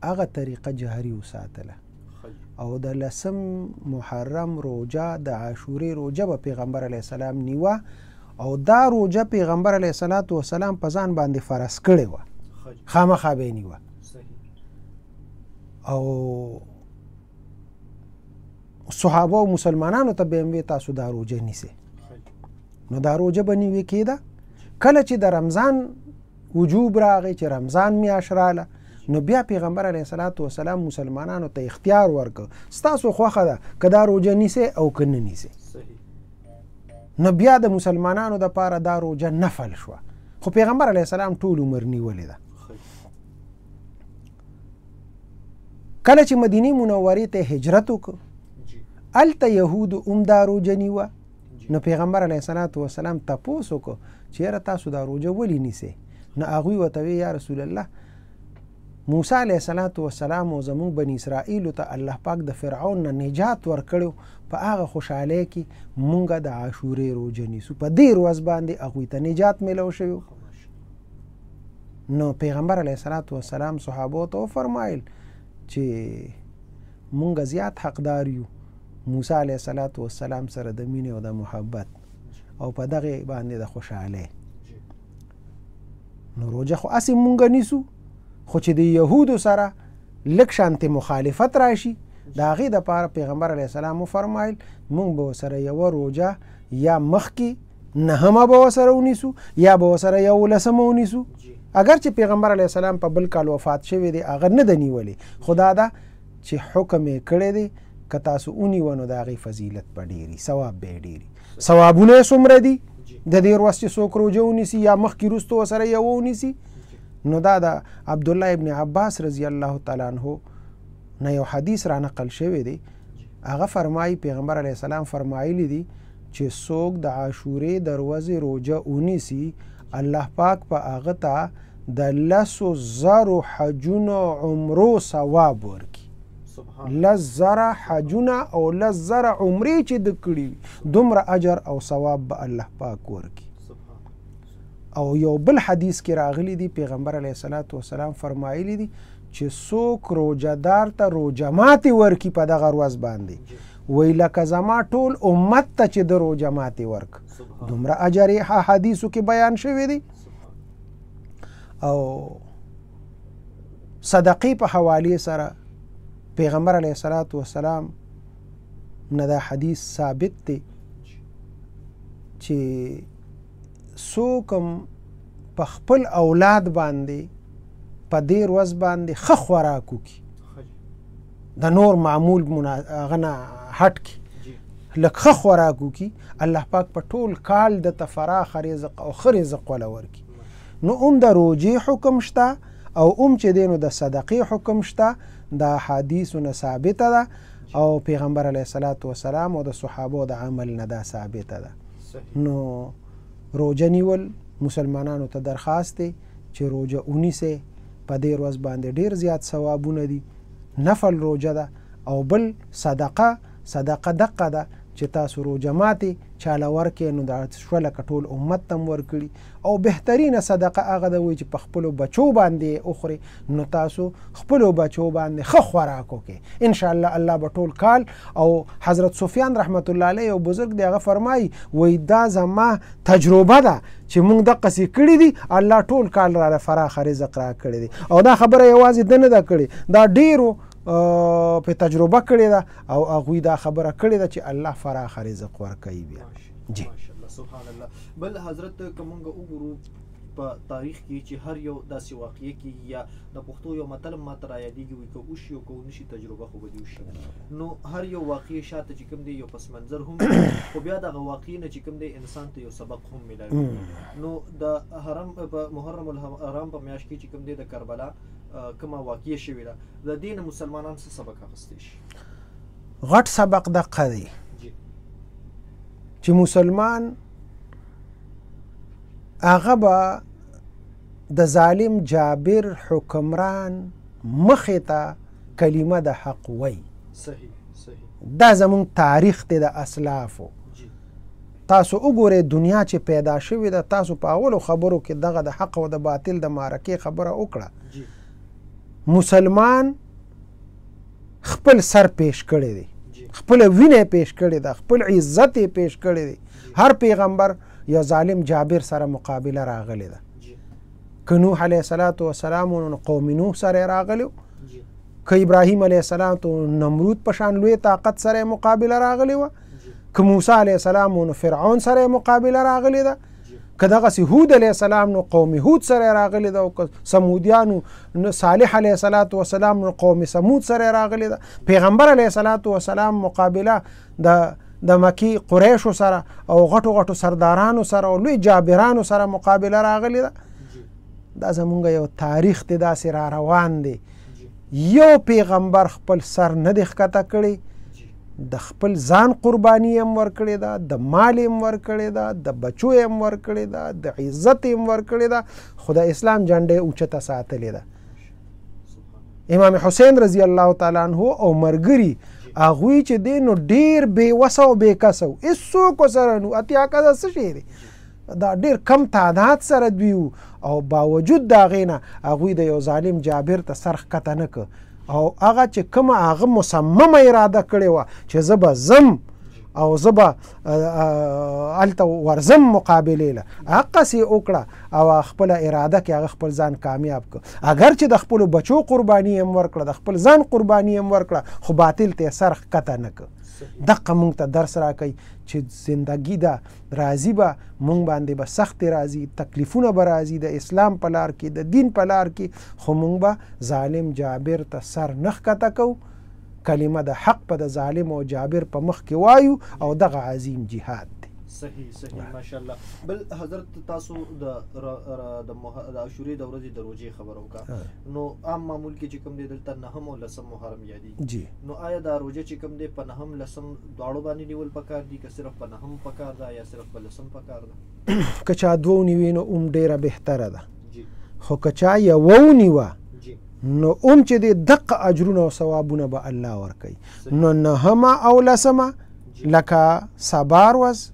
هغه طریقه جهري وساتله او د 10 محرم روجه د عاشورې روجه به پیغمبر علیه السلام نیوه او دا روجه پیغمبر علیه السلام په ځان باندې فرض کړې وه، خامخا به یې نیوه او صحابه او مسلمانانو ته به یې ویل تاسو دا روجه نیسئ. نو دا روجه به نیوې کېده. کله چې د رمضان وجوب راغی، چې رمضان میاشت راله، نو بیا پیغمبر علیه السلام مسلمانانو ته اختیار ورکړ ستاسو خوښه ده که دا روجه نیسئ او که نه نیسئ. نو بیا د مسلمانانو دپاره دا روجه نفل شوه، خو پیغمبر علیه السلام ټول عمر نیولې ده. کله چې مدینې منورې ته هجرت وکړ، هلته یهودو هم دا روجه نیوه. نو پیغمبر علیه السلام تپوس وکړ چې یاره تاسو دا روجه ولې نیسئ؟ نو هغوی ورته وی یا رسول الله، موسی علیه السلام او زمونږ بني اسرائیلو ته الله پاک د فرعون نه نجات ورکړو، په هغه خوشحالۍ کې مونږ د عاشورې روجه نیسو، په دې ورځ باندې هغوی ته نجات میلو شوی. نو پیغمبر علیه السلام صحابو ته وفرمایل چې مونږ زیات حقدار یو موسی علیه السلام سره د مینې او د محبت او په دغه باندې د خوشحالۍ. نو روجه خو هسې مونږ نیسو، خو چې د یهودو سره لږ شانتې مخالفت راشي، د هغې دپاره پیغمبر علیه السلام وفرمایل مونږ به ورسره یوه روجه یا مخکې 9 به ورسره ونیسو یا به ورسره 11 ونیسو. اگر چې پیغمبر علیه السلام په بل کال وفات شوی دی، هغه نه ده نیولې، خو دا ده چې حکم یې کړی دی که تاسو ونیوه نو د هغې فضیلت به ډېري، ثواب به یې ډېري. ثوابونه یې څومره دي د دې ورځ چې څوک روجه ونیسي یا مخکې وروسته ورسره یوه ونیسي؟ نو دا د عبدالله ابن عباس رضی الله تعالی عنه نه یو حدیث را نقل شوی دی. هغه فرمایي پیغمبر علیه السلام فرمایلی دي چې څوک د عاشورې د ورځې روجه ونیسي، الله پاک په هغه ته د 10,000 حجونو عمرو ثواب ورکړي. 10,000 حجونه او 10,000 عمرې چې د کړي وي، دومره اجر او ثواب به الله پاک ورکړي. او یو بل حدیث کې راغلی دی پیغمبر علیه السلام فرمایلی دي چې څوک روجه دار ته روجه ماتې ورکړي په دغه ورځ باندې، وی لکه زما ټول امت ته چې د روجه ماتې ورک، دومره اجر یې حدیثو کې بیان شوی دی. او صدقې په حوالې سره پیغمبر علیه السلام نه دا حدیث ثابت دی چې څوک په خپل اولاد باندې په دې ورځ باندې ښه خوراک وکړي، د نور معمول هغه نه هټ کړي، لږ ښه خوراک وکړي، الله پاک په ټول کال دته فراخ رزق او ښه رزق وله ورکړي. نو هم د روجې حکم شته او هم چې دی نو د صدقې حکم شته، د حدیثو نه ثابته ده او پیغمبر علیه السلام او د صحابو د عمل نه دا ثابته ده. نو روجه نیول مسلمانانو ته درخواست دی چې روجه ونیسئ، په دې ورځ باندې ډېر زیات ثوابونه دي، نفل روجه ده. او بل صدقه دقه ده چې تاسو روجه ماتې چاله ورکړئ نو دا شوه لکه ټول امت ته م ورکړي. او بهترینه صدقه هغه ده وایي چې په خپلو بچو باندې وخورئ، نو تاسو خپلو بچو باندې ښه خوراک وکړئ انشاءالله، الله به ټول کال. او حضرت سفیان رحمت الله علیه یو بزرګ دی، هغه فرمایي وایي دا زما تجربه ده چې موږ دقسې کړي دي، الله ټول کال راله فراخه رزق را کړی دی. او دا خبره یوازې ده نه ده کړې، دا ډېرو په تجربه کړې ده او هغوی دا خبره کړې ده چې الله فراخ رزق ورکوي. بیا جی ماشاءالله سبحان الله. بل حضرت که مونږ وګورو په تاریخ کې چې هر یو داسې واقعه کې یا د پښتو یو متل ماته را یادېږي وایي که وشي او که ونشي تجربه خو به دې وشي. نو هر یو واقعه شاته چې کوم دی یو پس منظر هم خو بیا دغه واقعې نه چې کوم دی انسان ته یو سبق هم میلاوي. نو د حرم په محرم الحرام په میاشت کې چې کوم دی د کربلا کومه واقعه شوې ده، د دې نه مسلمانان څه سبق اخیستی شي؟ غټ سبق دقه دی چې مسلمان هغه به د ظالم جابر حکمران مخې ته کلمه د حق وی. صحیح. دا زمون تاریخ دی د اسلافو. تاسو وګورئ دنیا چې پیدا شوې ده، تاسو په اولو خبرو کې دغه د حق او د باطل د معرکې خبره وکړه. مسلمان خپل سر پیش کړی دی، خپل وینه پیش کړی ده، خپل عزت پیش کړی دی. هر پیغمبر یو ظالم جابر سره مقابله راغلی ده. که نوح علیه السلام نو قوم نوح سره راغلی، که ابراهیم علیه السلام تو نمرود په شان لوی طاقت سره مقابله راغلی و، که موسی علیه السلام نو فرعون سره مقابله راغلی ده، که دغسې هود علیه السلام نو قوم هود سره راغلی ده، او که سمودیانو نو صالح علیه السلام نو قوم سمود سره راغلی ده. پیغمبر علیه السلام مقابله د مکی قریشو سره او غټو سردارانو سره او لوی جابرانو سره مقابله راغلی ده. دا زمونږ یو تاریخ دی، داسې را روان دی. یو پیغمبر خپل سر نه دی ښکته کړی، د خپل ځان قرباني هم ورکړې ده، د مال هم ورکړې ده، د بچو هم ورکړې ده، د عزت هم ورکړې ده، خو د اسلام جنډه اوچته ساتلې ده. امام حسین رضی الله تعالی عنه او مرګري هغوی چې دی نو ډېر بېوسه او بېکسه و، هېڅوک ورسره نو اتیا کسه څه شی دی، دا ډېر کم تعداد سره دوی وو، او باوجود د هغې نه هغوی د یو ظالم جابر ته سر ښکته نه که، او هغه چې کومه هغه مصممه اراده کړې وه چې زه به ځم او زه به هلته ورځم مقابلې له، هغسې وکړه او خپله اراده کې هغه خپل ځان کامیاب کړ. اگر چې د خپلو بچو قرباني هم ورکړه، د خپل ځان قرباني هم ورکړه، خو باطل ته یې سر ښکته نه کړ. دقه موږ ته درس راکوي چې زندگی ده راځي به موږ باندې به سختې راځي، تکلیفونه به راځي د اسلام په لار کې، د دین په لار کې، خو موږ به ظالم جابر ته سر نه ښکته کوو، کلمه د حق په د ظالم او جابر په مخ کې وایو، او دغه عظیم جهاد دی. صحیح ماشاءالله. بل حضرت تاسو د عاشورې د ورځې د روژې خبره وکړه، نو عام معمول کې چې کوم دی دلته نهم او لسم محرم یادېږي، نو آیا دا روژه چې کوم دی په نهم لسم دواړو باندې نیول پکار دي که صرف په نهم پکار ده یا صرف په لسم پکار ده؟ که چا دوه نیوي نو هم ډېره بهتره ده، خو که چا یوه ونیوه نو هم چې دی دقه اجرونه او ثوابونه به الله ورکوي. نو نهمه او لسمه لکه سبا ورځ،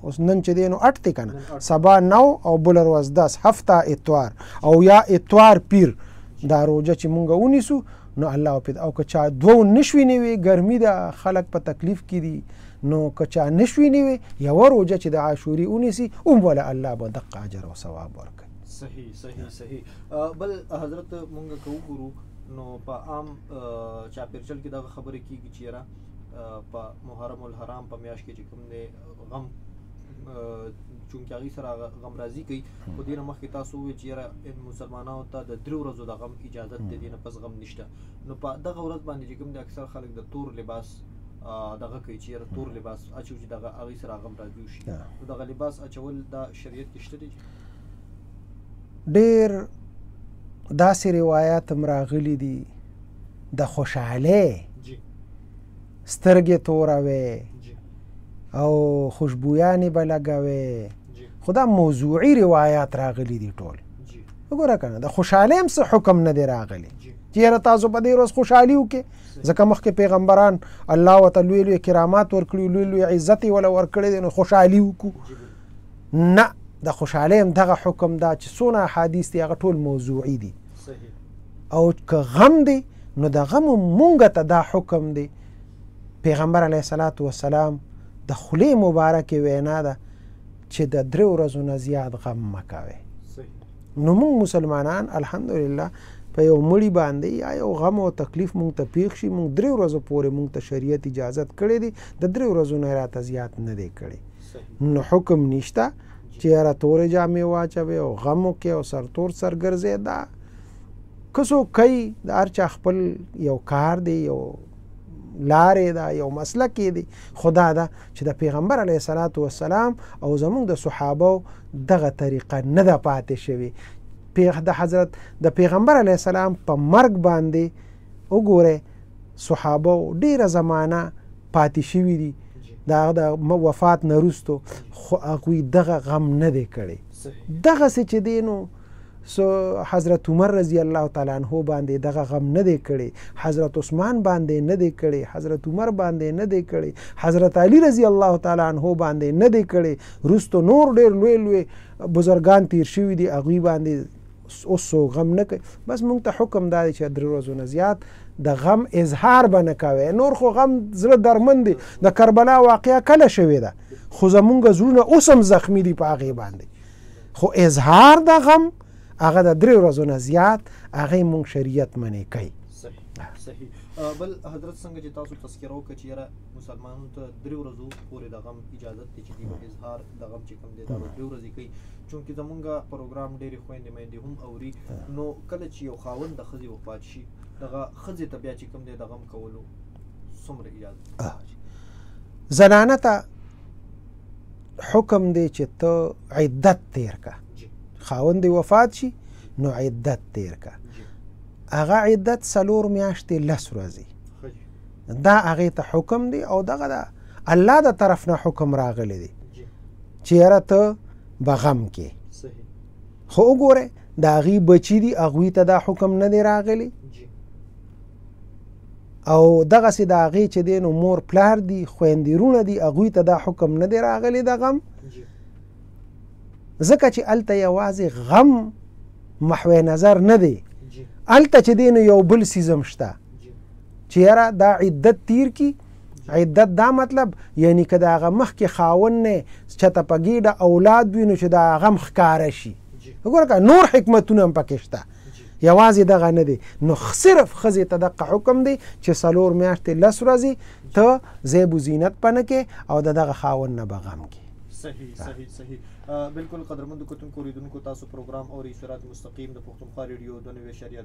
اوس نن چې دی نو 8 دی که نه، سبا 9 او بله ورځ 10 هفته اتوار او یا اتوار پیر، دا روژه چې مونږ ونیسو نو الله پې. او که چا دوه نشوي نیوي، ګرمي ده، خلک په تکلیف کې دي، نو که چا نشوي نیوي یوه روژه چې د عاشوري ونیسي هم وله الله به دقه اجر او ثواب ورکوي. صحیح. بل حضرت مونږ که وګورو نو په عام چاپېرچل کې دغه خبرې کېږي چې یاره په محرم الحرام په میاشت کې چې کوم دی غم چونکې هغې سره غم راضي کوي، خو دې نه مخکې تاسو وویل چې یاره مسلمانانو ته د 3 ورځو د غم اجازت دی، دې نه پس غم نشته. نو په دغه ورځ باندې چې کوم دی اکثر خلک د تور لباس دغه کوي چې یاره تور لباس اچو چې دغه هغې سره غم راضي وشي، نو دغه لباس اچول دا شریعت کې شته دی؟ ډېر داسې روایات هم راغلي دي د خوشحالۍ سترګې توروي او خوشبویانې به لګوي، خو دا موضوعي روایات راغلي دي ټول. وګوره که نه د خوشحالۍ هم څه حکم نه دی راغلی چې یاره تاسو په دې ورځ خوشحالي وکړئ، ځکه مخکې پیغمبران الله ورته لوی لوی کرامات ورکړي، لوی لوی عزت یې وله ورکړی دی، نو خوشحالي وکړو. نه، د خوشحالۍ هم دغه حکم دا چې څونه احادیث دي هغه ټول موضوعي دي. او که غم دی نو د غم مونږ ته دا حکم دی. پیغمبر علیه السلام د خولې مبارکې وینا ده چې د 3 ورځو نه زیات غم مه کوئ. نو مونږ مسلمانان الحمدلله په یو مړي باندې یا یو غم او تکلیف مونږ ته پیښ شي، مونږ 3 ورځو پورې مونږ ته شریعت اجازت کړی دی، د 3 ورځو نه راته زیات نه دی کړی. نو حکم نشته چې یاره تورې جامې واچوئ او غم وکړئ او سرتور سرګرځئ. دا که څوک کوي د هر چا خپل یو کار دی، یو لارې ده، یو مسلک دی، خدا ده چې د پیغمبر علیه السلام او زمونږ د صحابه دغه طریقه نه ده پاتې شوې. د حضرت د پیغمبر علیه السلام په مرګ باندې وګورئ صحابه ډیره زمانه پاتې شوي دي، د وفات نه وروستو، خو هغوی دغه غم نه دی کړی. دغسې چې دی نو حضرت عمر رضی الله تعالی عنہ باندې دغه غم نه دی کړی، حضرت عثمان باندې نه دی کړی، حضرت عمر باندې نه دی کړی، حضرت علی رضی الله تعالی عنہ باندې نه دی کړی. وروستو نور ډېر لوی لوی بزرګان تیر شوي دي، هغوی باندې اوس څوک غم نه کوي. بس موږ ته حکم دا دی چې 3 ورځو نه زیات د غم اظهار به نه کوئ. نور خو غم زړه درمن دی. د کربلا واقعه کله شوې ده خو زمونږ زړونه اوس هم زخمي دي په هغې باندې، خو اظهار د غم هغه د 3 ورځو نه زیات هغې موږ شریعت منې کوي. صحیح. بل حضرت څنګه چې تاسو تذکره وکړه چې یاره مسلمانانو ته 3 ورځو پورې د غم اجازت دی چې دوی به اظهار د غم چې کوم دی دا به 3 ورځې کوي. چونکې زمونږ پروګرام ډېرې خویندې میندې هم اوري، نو کله چې یو خاوند د ښځې وفات شي دغه ښځې ته بیا چې کوم دی د غم کولو څومره اجازت؟ زنانه ته حکم دی چې ته عدت تیر که. خاوند وفات شي نو عدت تیر که. هغه عدت 4 میاشتې 10 ورځې دا هغې ته حکم دی او دغه د الله د طرف نه حکم راغلی دی چې یاره ته به غم کې. خو وګوره د هغې بچي دي هغوی ته دا حکم نه دی راغلی او دغسې د هغې چې دی نو مور پلار دي خویندې رونه دي هغوی ته دا حکم نه دی راغلی د غم، ځکه چې هلته یوازې غم محو نظر نه دی، هلته چې دی نو یو بل څیز هم شته چې یاره دا عدت تیر کی. عدت دا مطلب یعنی که د هغه مخکې خاوند نه چېته په ګېډه اولاد وي نو چې د هغه هم ښکاره شي. وګوره که نور حکمتونه هم پکې شته، یوازې دغه نه دی. نو صرف ښځې ته دغه حکم دی چې 4 میاشتې 10 ورځې ته زیب و زینت په نه کې او د دغه خاوند نه به غم کې. صحیح. بالکل قدرمنو کتونکو اوریدونکو تاسو پروګرام اورئ صراط مستقیم د پښتونخوا ریډیو 92.3